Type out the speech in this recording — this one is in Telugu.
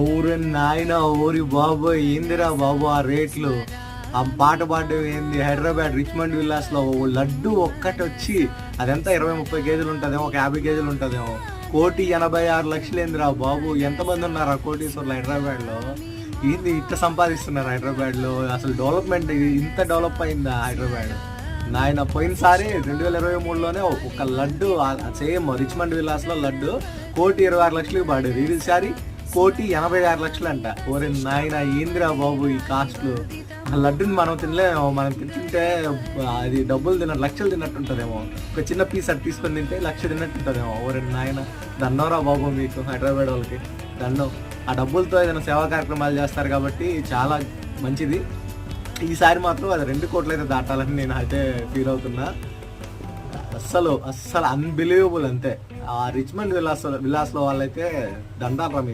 ఓరి నాయన, ఓరి బాబు, ఏందిరా బాబు ఆ రేట్లు! ఆ పాట పాడడం ఏంది! హైదరాబాద్ రిచ్మండ్ విల్లాస్ లో లడ్డు ఒక్కటి వచ్చి అదెంత 20-30 కేజీలు ఉంటుందేమో, ఒక 50 కేజీలు ఉంటుందేమో. 1,86,00,000 ఏందిరా బాబు! ఎంతమంది ఉన్నారు ఆ కోటీశ్వర్లు హైదరాబాద్ లో? ఏంది ఇట్లా సంపాదిస్తున్నారు హైదరాబాద్ లో? అసలు డెవలప్మెంట్ ఇంత డెవలప్ అయిందా హైదరాబాద్? నాయన పోయినసారి 2023లోనే ఒక లడ్డు సేమ్ రిచ్మండ్ విల్లాస్ లో లడ్డు 1,26,00,000 పడేది. ఈసారి 1,86,00,000 అంట. ఓరే నాయన, ఏందిరా బాబు ఈ కాస్ట్లు! ఆ లడ్డుని మనం తినలేమో. మనం తింటుంటే అది డబ్బులు తిన్నట్టు, లక్షలు తిన్నట్టు ఉంటుందేమో. ఒక చిన్న పీస్ అది తీసుకొని తింటే 1,00,000 తిన్నట్టు ఉంటుందేమో. ఓరే నాయన, దండంరా బాబు మీకు హైదరాబాద్ వాళ్ళకి, దండం. ఆ డబ్బులతో ఏదైనా సేవా కార్యక్రమాలు చేస్తారు కాబట్టి చాలా మంచిది. ఈసారి మాత్రం అది 2 కోట్లు అయితే దాటాలని నేను అయితే ఫీల్ అవుతున్నా. అస్సలు అస్సలు అన్బిలీవబుల్ అంతే. ఆ రిచ్మండ్ విల్లాస్లో వాళ్ళైతే దండాలరా మీకు.